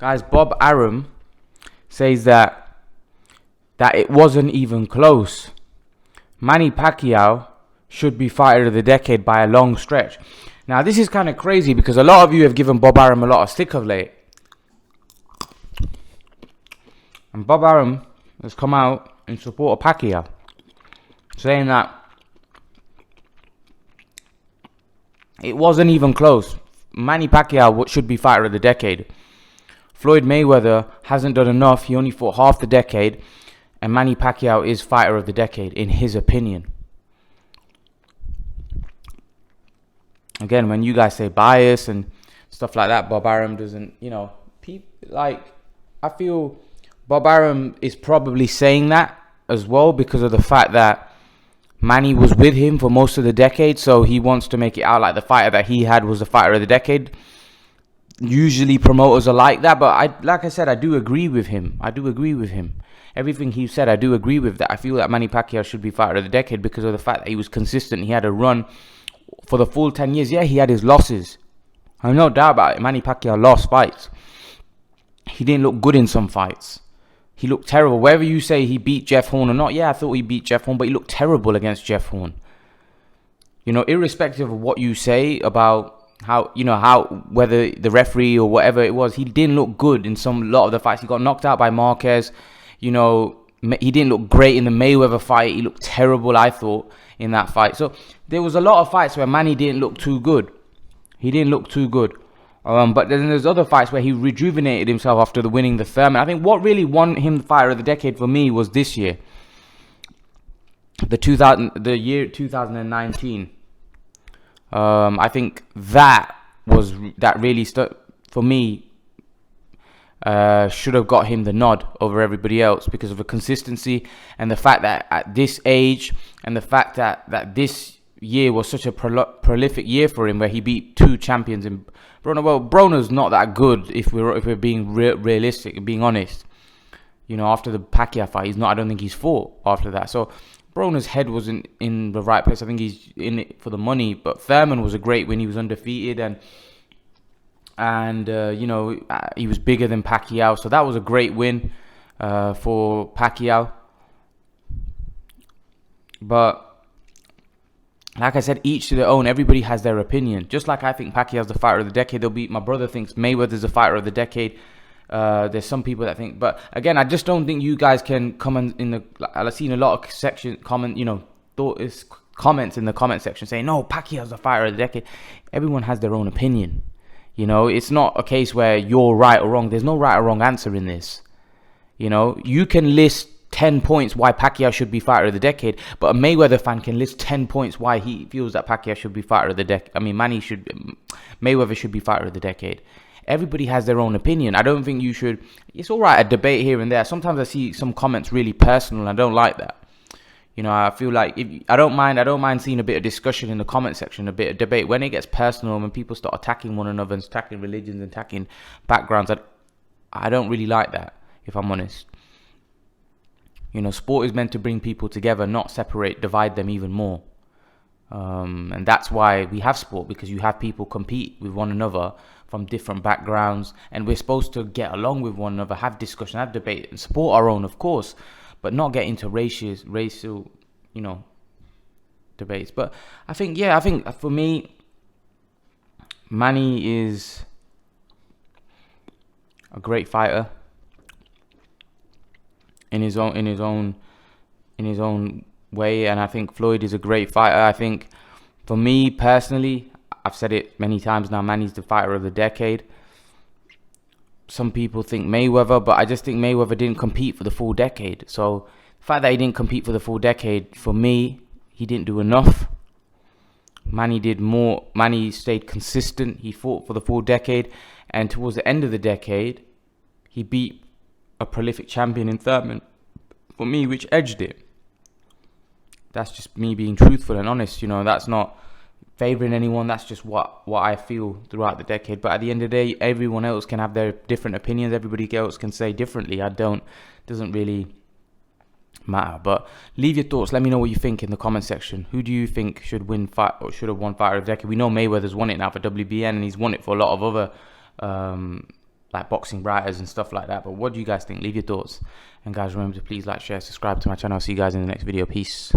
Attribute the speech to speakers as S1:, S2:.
S1: Guys, Bob Arum says that it wasn't even close. Manny Pacquiao should be fighter of the decade by a long stretch. Now, this is kind of crazy because a lot of you have given Bob Arum a lot of stick of late. And Bob Arum has come out in support of Pacquiao, saying that it wasn't even close. Manny Pacquiao should be fighter of the decade. Floyd Mayweather hasn't done enough. He only fought half the decade. And Manny Pacquiao is fighter of the decade, in his opinion. Again, when you guys say bias and stuff like that, Bob Arum doesn't, I feel Bob Arum is probably saying that as well because of the fact that Manny was with him for most of the decade, so he wants to make it out like the fighter that he had was the fighter of the decade. Usually promoters are like that, but like I said, I do agree with him. Everything he said, I do agree with that. I feel that Manny Pacquiao should be fighter of the decade because of the fact that he was consistent. He had a run for the full 10 years. Yeah, he had his losses. I have no doubt about it. Manny Pacquiao lost fights. He didn't look good in some fights. He looked terrible. Whether you say he beat Jeff Horn or not, yeah, I thought he beat Jeff Horn, but he looked terrible against Jeff Horn. Irrespective of what you say about how whether the referee or whatever it was, he didn't look good in a lot of the fights. He got knocked out by Marquez. He didn't look great in the Mayweather fight. He looked terrible, I thought, in that fight. So there was a lot of fights where Manny didn't look too good. But then there's other fights where he rejuvenated himself after winning the Thurman. I think what really won him the fighter of the decade for me was this year, the year 2019. I think that really for me. Should have got him the nod over everybody else because of the consistency and the fact that at this age and the fact that this year was such a prolific year for him, where he beat two champions in Broner. Well, Broner's not that good if we're being realistic and being honest. After the Pacquiao fight, I don't think he's fought after that. So Broner's head wasn't in the right place. I think he's in it for the money. But Thurman was a great win. He was undefeated and he was bigger than Pacquiao, so that was a great win for Pacquiao. But like I said, each to their own. Everybody has their opinion. Just like I think Pacquiao's the fighter of the decade. My brother thinks Mayweather's the fighter of the decade. There's some people that think, but again, I just don't think you guys can comment I've seen a lot of comments in the comment section saying, no, Pacquiao's the fighter of the decade. Everyone has their own opinion. It's not a case where you're right or wrong. There's no right or wrong answer in this. You can list 10 points why Pacquiao should be fighter of the decade, but a Mayweather fan can list 10 points why he feels that Pacquiao should be fighter of the decade. Mayweather should be fighter of the decade. Everybody has their own opinion. I don't think you should. It's all right, a debate here and there. Sometimes I see some comments really personal, and I don't like that. I feel like I don't mind seeing a bit of discussion in the comment section, a bit of debate. When it gets personal, when people start attacking one another and attacking religions and attacking backgrounds, I don't really like that, if I'm honest. Sport is meant to bring people together, not divide them even more. And that's why we have sport, because you have people compete with one another from different backgrounds, and we're supposed to get along with one another, have discussion, have debate, and support our own, of course, but not get into racial, debates. But I think for me, Manny is a great fighter in his own way, and I think Floyd is a great fighter. I think for me personally, I've said it many times now, Manny's the fighter of the decade. Some people think Mayweather, but I just think Mayweather didn't compete for the full decade. So the fact that he didn't compete for the full decade, for me, he didn't do enough. Manny did more. Manny stayed consistent. He fought for the full decade, and towards the end of the decade, he beat a prolific champion in Thurman, for me, which edged it. That's just me being truthful and honest. That's not favoring anyone. That's just what I feel throughout the decade. But at the end of the day, everyone else can have their different opinions. Everybody else can say differently. Doesn't really matter. But leave your thoughts. Let me know what you think in the comment section. Who do you think should win fight or should have won fighter of the decade? We know Mayweather's won it now for WBN, and he's won it for a lot of other like boxing writers and stuff like that. But what do you guys think? Leave your thoughts. And guys, remember to please like, share, subscribe to my channel. See you guys in the next video. Peace.